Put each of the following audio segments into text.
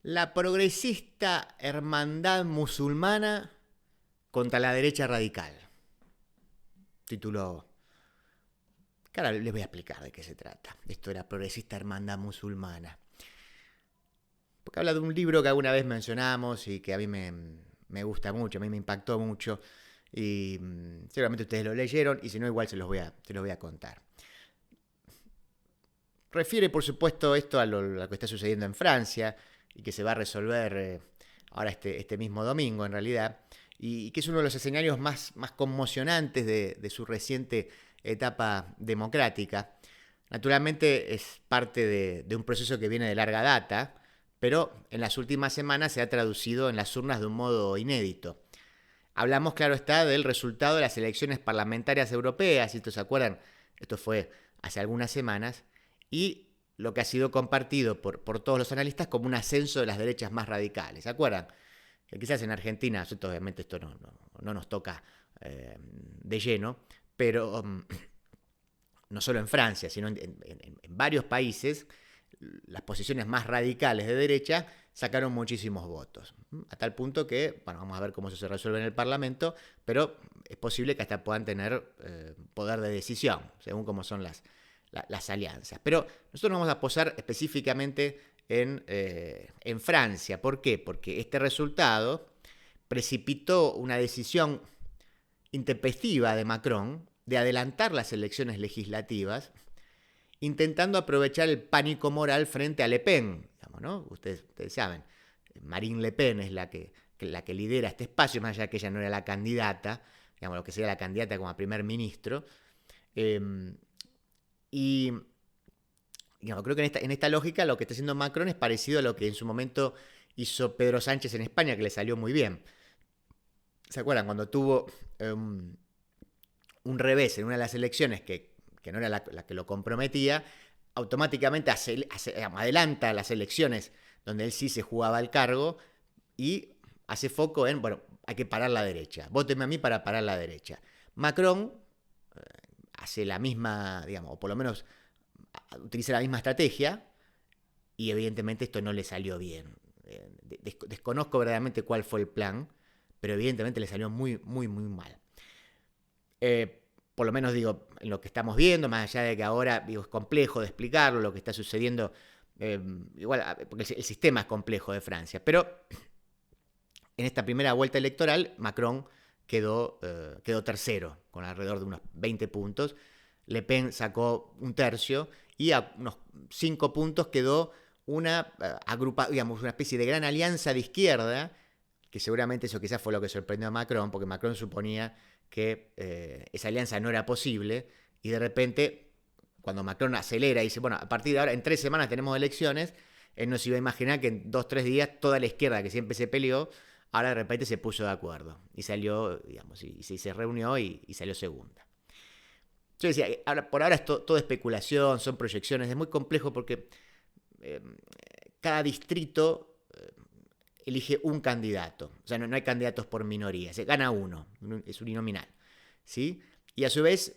La progresista hermandad musulmana contra la derecha radical. Título que ahora les voy a explicar de qué se trata. Esto de la progresista hermandad musulmana. Porque habla de un libro que alguna vez mencionamos y que a mí me gusta mucho, a mí me impactó mucho. Y seguramente ustedes lo leyeron y si no igual se los voy a contar. Refiere por supuesto esto a lo que está sucediendo en Francia y que se va a resolver ahora este mismo domingo en realidad. Y que es uno de los escenarios más conmocionantes de su reciente etapa democrática. Naturalmente es parte de un proceso que viene de larga data, pero en las últimas semanas se ha traducido en las urnas de un modo inédito. Hablamos, claro está, del resultado de las elecciones parlamentarias europeas, si ustedes se acuerdan, esto fue hace algunas semanas, y lo que ha sido compartido por todos los analistas como un ascenso de las derechas más radicales. ¿Se acuerdan? Que quizás en Argentina, obviamente esto no nos toca de lleno, pero no solo en Francia, sino en varios países, las posiciones más radicales de derecha sacaron muchísimos votos. A tal punto que, bueno, vamos a ver cómo eso se resuelve en el Parlamento, pero es posible que hasta puedan tener poder de decisión, según cómo son las alianzas. Pero nosotros nos vamos a posar específicamente en Francia. ¿Por qué? Porque este resultado precipitó una decisión intempestiva de Macron de adelantar las elecciones legislativas, intentando aprovechar el pánico moral frente a Le Pen. Digamos, ¿no? Ustedes saben, Marine Le Pen es la que lidera este espacio, más allá que ella no era la candidata, digamos, lo que sería la candidata como a primer ministro. Y digamos, creo que en esta lógica lo que está haciendo Macron es parecido a lo que en su momento hizo Pedro Sánchez en España, que le salió muy bien. ¿Se acuerdan? Cuando tuvo un revés en una de las elecciones que no era la que lo comprometía, automáticamente adelanta las elecciones donde él sí se jugaba el cargo y hace foco en, bueno, hay que parar la derecha. Vótenme a mí para parar la derecha. Macron hace la misma, digamos, o por lo menos utiliza la misma estrategia y evidentemente esto no le salió bien. Desconozco verdaderamente cuál fue el plan, pero evidentemente le salió muy mal. Por lo menos digo, en lo que estamos viendo, más allá de que ahora digo, es complejo de explicarlo, lo que está sucediendo, igual, porque el sistema es complejo de Francia, pero en esta primera vuelta electoral Macron quedó tercero, con alrededor de unos 20 puntos, Le Pen sacó un tercio y a unos 5 puntos quedó una digamos, una especie de gran alianza de izquierda, que seguramente eso quizás fue lo que sorprendió a Macron, porque Macron suponía que esa alianza no era posible y de repente cuando Macron acelera y dice, bueno, a partir de ahora en 3 semanas tenemos elecciones, él no se iba a imaginar que en 2-3 días toda la izquierda que siempre se peleó, ahora de repente se puso de acuerdo y salió, digamos, y se reunió y salió segunda. Yo decía, por ahora es todo especulación, son proyecciones, es muy complejo porque eh, cada distrito elige un candidato. O sea, no hay candidatos por minoría. Se gana uno. Es uninominal. ¿Sí? Y a su vez,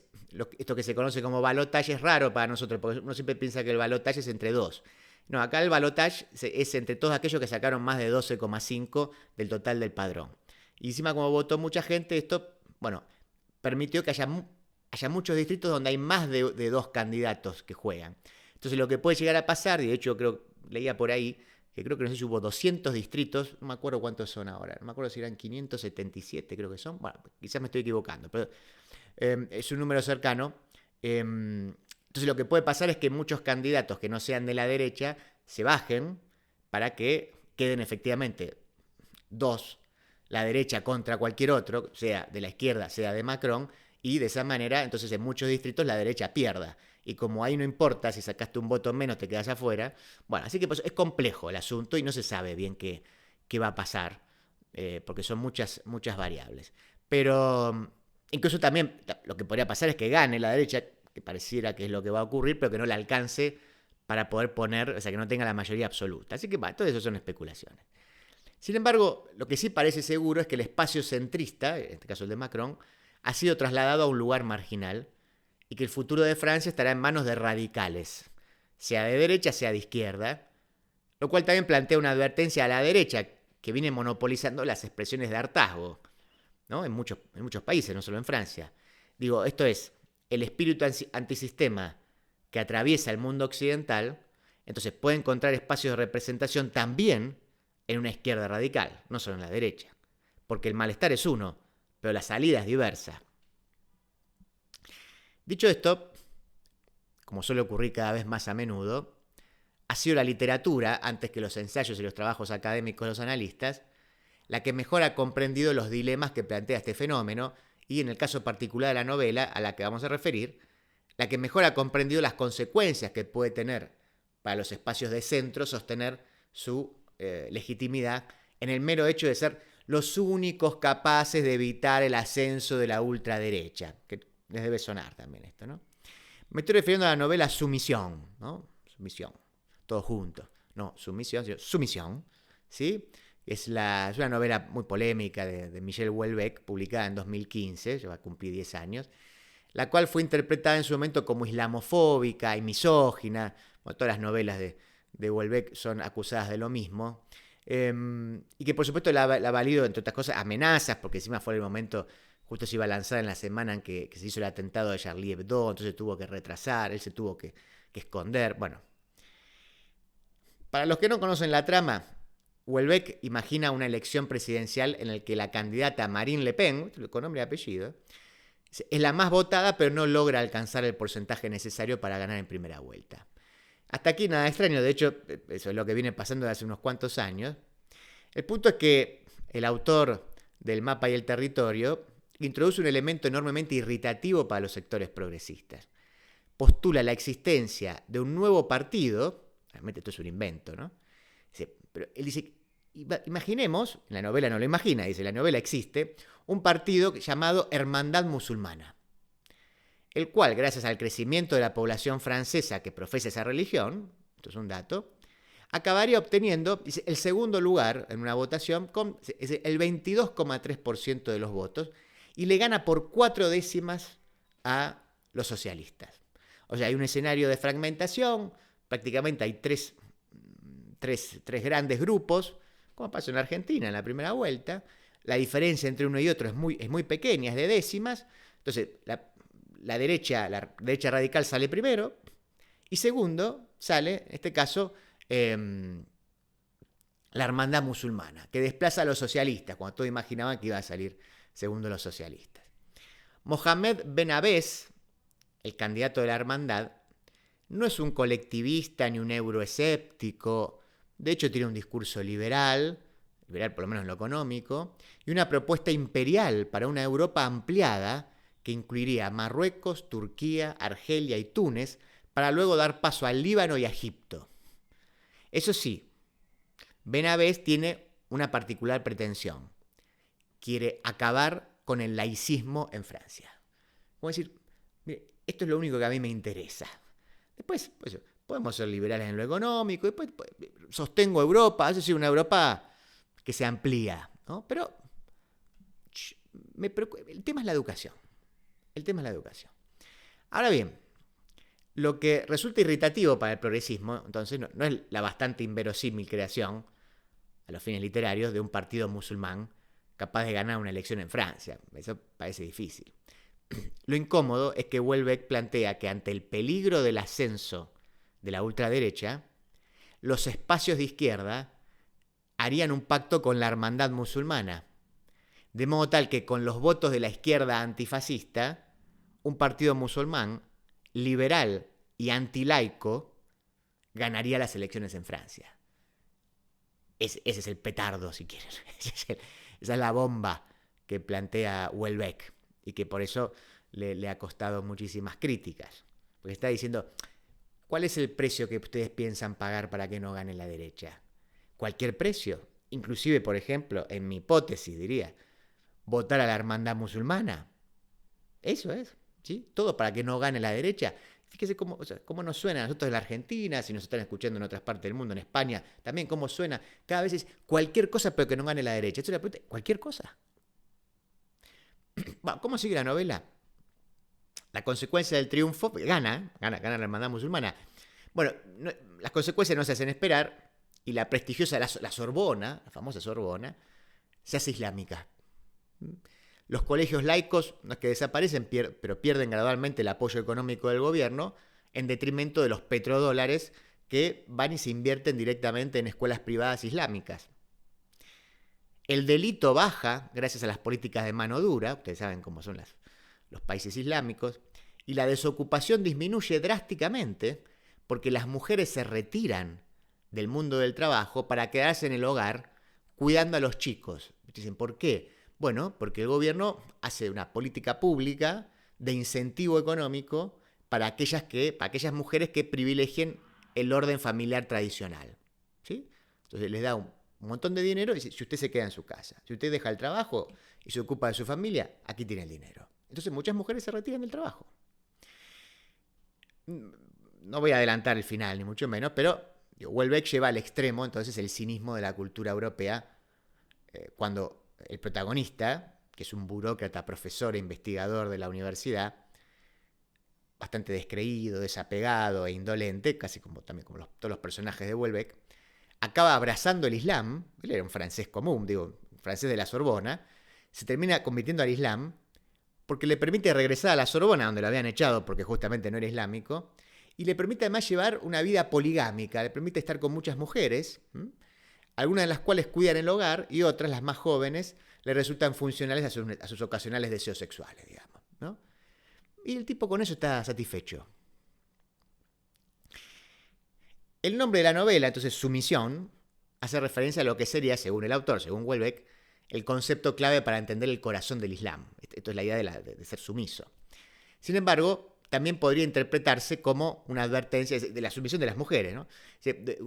esto que se conoce como balotaje es raro para nosotros, porque uno siempre piensa que el balotaje es entre dos. No, acá el balotaje es entre todos aquellos que sacaron más de 12,5 del total del padrón. Y encima, como votó mucha gente, esto, bueno, permitió que haya muchos distritos donde hay más de dos candidatos que juegan. Entonces, lo que puede llegar a pasar, y de hecho creo, leía por ahí, que creo que no sé si hubo 200 distritos, no me acuerdo cuántos son ahora, no me acuerdo si eran 577, creo que son, bueno, quizás me estoy equivocando, pero es un número cercano. Entonces lo que puede pasar es que muchos candidatos que no sean de la derecha se bajen para que queden efectivamente dos, la derecha contra cualquier otro, sea de la izquierda, sea de Macron, y de esa manera, entonces en muchos distritos la derecha pierda. Y como ahí no importa si sacaste un voto menos, te quedas afuera. Bueno, así que pues, es complejo el asunto y no se sabe bien qué va a pasar, porque son muchas variables. Pero incluso también lo que podría pasar es que gane la derecha, que pareciera que es lo que va a ocurrir, pero que no le alcance para poder poner, o sea, que no tenga la mayoría absoluta. Así que, bueno, todo eso son especulaciones. Sin embargo, lo que sí parece seguro es que el espacio centrista, en este caso el de Macron, ha sido trasladado a un lugar marginal y que el futuro de Francia estará en manos de radicales, sea de derecha, sea de izquierda, Lo cual también plantea una advertencia a la derecha, que viene monopolizando las expresiones de hartazgo, ¿no? En muchos países, no solo en Francia. Digo, esto es, el espíritu antisistema que atraviesa el mundo occidental, entonces puede encontrar espacios de representación también en una izquierda radical, no solo en la derecha. Porque el malestar es uno, pero la salida es diversa. Dicho esto, como suele ocurrir cada vez más a menudo, ha sido la literatura, antes que los ensayos y los trabajos académicos de los analistas, la que mejor ha comprendido los dilemas que plantea este fenómeno y, en el caso particular de la novela a la que vamos a referir, la que mejor ha comprendido las consecuencias que puede tener para los espacios de centro sostener su legitimidad en el mero hecho de ser los únicos capaces de evitar el ascenso de la ultraderecha, que les debe sonar también esto, ¿no? Me estoy refiriendo a la novela Sumisión, ¿no? Sumisión, todo junto. No, Sumisión, sino Sumisión, ¿sí? Es una novela muy polémica de Michel Houellebecq, publicada en 2015, ya va a cumplir 10 años, la cual fue interpretada en su momento como islamofóbica y misógina. Bueno, todas las novelas de Houellebecq son acusadas de lo mismo. Y que por supuesto la ha valido, entre otras cosas, amenazas, porque encima fue el momento, justo se iba a lanzar en la semana en que se hizo el atentado de Charlie Hebdo, entonces tuvo que retrasar, él se tuvo que esconder. Bueno, para los que no conocen la trama, Houellebecq imagina una elección presidencial en la que la candidata Marine Le Pen, con nombre y apellido, es la más votada, pero no logra alcanzar el porcentaje necesario para ganar en primera vuelta. Hasta aquí nada extraño, de hecho, eso es lo que viene pasando desde hace unos cuantos años. El punto es que el autor del Mapa y el Territorio introduce un elemento enormemente irritativo para los sectores progresistas. Postula la existencia de un nuevo partido, realmente esto es un invento, ¿no? Pero él dice, imaginemos, la novela no lo imagina, dice, la novela existe, un partido llamado Hermandad Musulmana, el cual, gracias al crecimiento de la población francesa que profesa esa religión, esto es un dato, acabaría obteniendo el segundo lugar en una votación con el 22,3% de los votos y le gana por 4 décimas a los socialistas. O sea, hay un escenario de fragmentación, prácticamente hay tres grandes grupos, como pasó en Argentina en la primera vuelta. La diferencia entre uno y otro es muy pequeña, es de décimas. Entonces, la derecha radical sale primero y segundo sale, en este caso, la Hermandad Musulmana, que desplaza a los socialistas, cuando todos imaginaban que iba a salir segundo los socialistas. Mohamed Benabés, el candidato de la Hermandad, no es un colectivista ni un euroescéptico. De hecho, tiene un discurso liberal por lo menos en lo económico, y una propuesta imperial para una Europa ampliada que incluiría Marruecos, Turquía, Argelia y Túnez, para luego dar paso al Líbano y a Egipto. Eso sí, Benabés tiene una particular pretensión. Quiere acabar con el laicismo en Francia. Como decir, mire, esto es lo único que a mí me interesa. Después, pues, podemos ser liberales en lo económico, después sostengo Europa, eso sí, una Europa que se amplía, ¿no? Pero el tema es la educación. El tema es la educación. Ahora bien, lo que resulta irritativo para el progresismo, entonces, no es la bastante inverosímil creación, a los fines literarios, de un partido musulmán capaz de ganar una elección en Francia. Eso parece difícil. Lo incómodo es que Houellebecq plantea que ante el peligro del ascenso de la ultraderecha, los espacios de izquierda harían un pacto con la Hermandad Musulmana, de modo tal que con los votos de la izquierda antifascista, un partido musulmán, liberal y antilaico, ganaría las elecciones en Francia. Ese es el petardo, si quieren. Esa es la bomba que plantea Houellebecq y que por eso le ha costado muchísimas críticas. Porque está diciendo, ¿cuál es el precio que ustedes piensan pagar para que no gane la derecha? Cualquier precio. Inclusive, por ejemplo, en mi hipótesis diría, votar a la Hermandad Musulmana. Eso es, ¿sí? Todo para que no gane la derecha. Fíjese cómo nos suena a nosotros en la Argentina, si nos están escuchando en otras partes del mundo, en España, también cómo suena. Cada vez es cualquier cosa pero que no gane la derecha. Esto es la pregunta, cualquier cosa. Bueno, ¿cómo sigue la novela? La consecuencia del triunfo, gana la Hermandad Musulmana. Bueno, las consecuencias no se hacen esperar y la prestigiosa, la Sorbona, la famosa Sorbona, se hace islámica. Los colegios laicos no es que desaparecen, pero pierden gradualmente el apoyo económico del gobierno en detrimento de los petrodólares que van y se invierten directamente en escuelas privadas islámicas. El delito baja gracias a las políticas de mano dura, ustedes saben cómo son los países islámicos, y la desocupación disminuye drásticamente porque las mujeres se retiran del mundo del trabajo para quedarse en el hogar cuidando a los chicos. Dicen, ¿por qué? Bueno, porque el gobierno hace una política pública de incentivo económico para aquellas mujeres que privilegien el orden familiar tradicional. ¿Sí? Entonces les da un montón de dinero y dice, si usted se queda en su casa, si usted deja el trabajo y se ocupa de su familia, aquí tiene el dinero. Entonces muchas mujeres se retiran del trabajo. No voy a adelantar el final, ni mucho menos, pero Houellebecq lleva al extremo entonces el cinismo de la cultura europea cuando el protagonista, que es un burócrata, profesor e investigador de la universidad, bastante descreído, desapegado e indolente, casi también como todos los personajes de Houellebecq, acaba abrazando el Islam. Él era un francés común, un francés de la Sorbona, se termina convirtiendo al Islam porque le permite regresar a la Sorbona, donde lo habían echado porque justamente no era islámico, y le permite además llevar una vida poligámica, le permite estar con muchas mujeres, algunas de las cuales cuidan el hogar y otras, las más jóvenes, le resultan funcionales a sus ocasionales deseos sexuales, digamos, ¿no? Y el tipo con eso está satisfecho. El nombre de la novela, entonces, Sumisión, hace referencia a lo que sería, según el autor, según Houellebecq, el concepto clave para entender el corazón del Islam. Esto es la idea de ser sumiso. Sin embargo, también podría interpretarse como una advertencia de la sumisión de las mujeres, ¿no?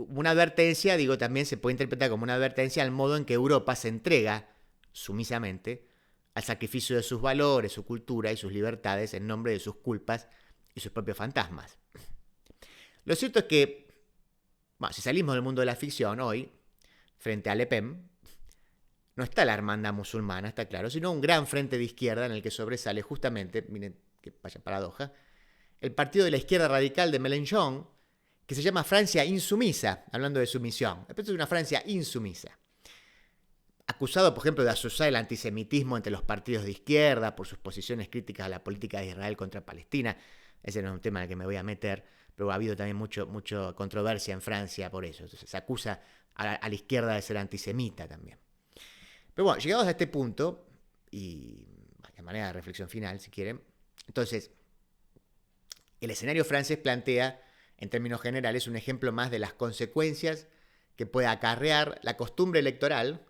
Una advertencia, también se puede interpretar como una advertencia al modo en que Europa se entrega sumisamente al sacrificio de sus valores, su cultura y sus libertades en nombre de sus culpas y sus propios fantasmas. Lo cierto es que, si salimos del mundo de la ficción hoy, frente a Le Pen, no está la hermandad musulmana, está claro, sino un gran frente de izquierda en el que sobresale justamente, miren que vaya paradoja, el partido de la izquierda radical de Mélenchon, que se llama Francia insumisa, hablando de sumisión. Es una Francia insumisa. Acusado, por ejemplo, de asociar el antisemitismo entre los partidos de izquierda por sus posiciones críticas a la política de Israel contra Palestina. Ese no es un tema en el que me voy a meter, pero ha habido también mucha controversia en Francia por eso. Entonces se acusa a la izquierda de ser antisemita también. Pero bueno, llegados a este punto, y de manera de reflexión final, si quieren, entonces, el escenario francés plantea, en términos generales, un ejemplo más de las consecuencias que puede acarrear la costumbre electoral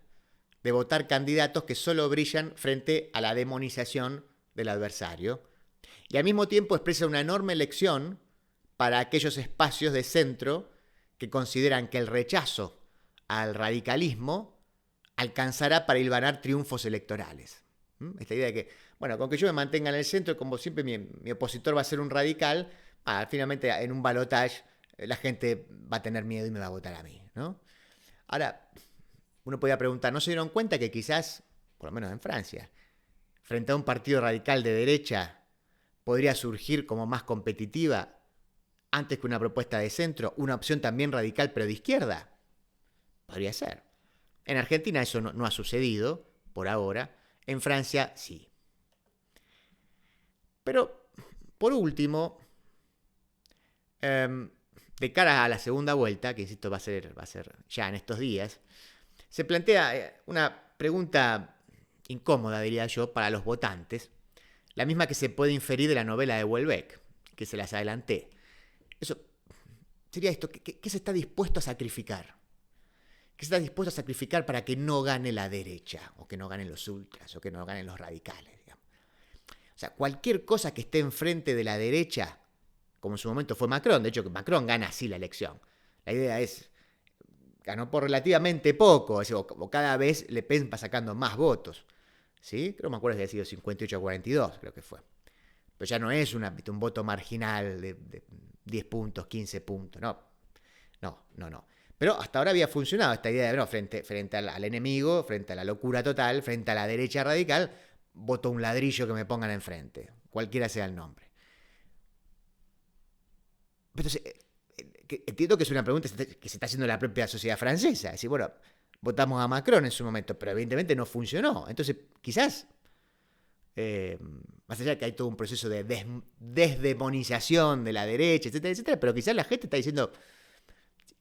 de votar candidatos que solo brillan frente a la demonización del adversario, y al mismo tiempo expresa una enorme lección para aquellos espacios de centro que consideran que el rechazo al radicalismo alcanzará para hilvanar triunfos electorales. Esta idea de que, con que yo me mantenga en el centro, como siempre mi opositor va a ser un radical, finalmente en un balotaje la gente va a tener miedo y me va a votar a mí, ¿no? Ahora, uno podría preguntar, ¿no se dieron cuenta que quizás, por lo menos en Francia, frente a un partido radical de derecha, podría surgir como más competitiva, antes que una propuesta de centro, una opción también radical pero de izquierda? Podría ser. En Argentina eso no ha sucedido, por ahora. En Francia sí. Pero, por último, de cara a la segunda vuelta, que insisto va a ser ya en estos días, se plantea una pregunta incómoda, diría yo, para los votantes, la misma que se puede inferir de la novela de Houellebecq, que se las adelanté. Eso sería esto, ¿qué se está dispuesto a sacrificar? ¿Qué se está dispuesto a sacrificar para que no gane la derecha, o que no ganen los ultras, o que no ganen los radicales, digamos? O sea, cualquier cosa que esté enfrente de la derecha, como en su momento fue Macron, de hecho que Macron gana así la elección. La idea es, ganó por relativamente poco, o cada vez Le Pen va sacando más votos, ¿sí? Creo que me acuerdo que había sido 58-42, creo que fue. Pero ya no es un voto marginal de 10 puntos, 15 puntos, no. Pero hasta ahora había funcionado esta idea de, frente al enemigo, frente a la locura total, frente a la derecha radical, voto un ladrillo que me pongan enfrente, cualquiera sea el nombre. Entonces, entiendo que es una pregunta que se está haciendo la propia sociedad francesa. Es decir, bueno, votamos a Macron en su momento, pero evidentemente no funcionó. Entonces, quizás, más allá de que hay todo un proceso de desdemonización de la derecha, etcétera, etcétera, pero quizás la gente está diciendo,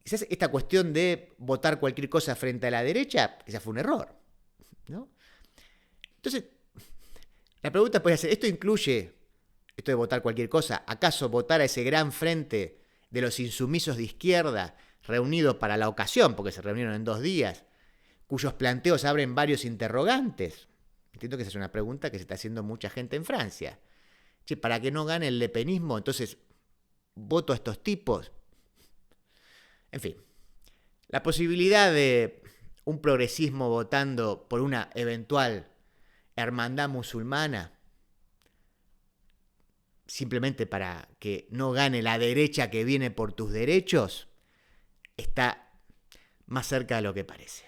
quizás esta cuestión de votar cualquier cosa frente a la derecha, quizás fue un error, ¿no? Entonces, la pregunta puede ser, ¿esto incluye, esto de votar cualquier cosa, acaso votar a ese gran frente de los insumisos de izquierda reunidos para la ocasión, porque se reunieron en 2 días, cuyos planteos abren varios interrogantes? Entiendo que esa es una pregunta que se está haciendo mucha gente en Francia. Che, para que no gane el lepenismo, entonces voto a estos tipos. En fin, la posibilidad de un progresismo votando por una eventual hermandad musulmana, simplemente para que no gane la derecha que viene por tus derechos, está más cerca de lo que parece.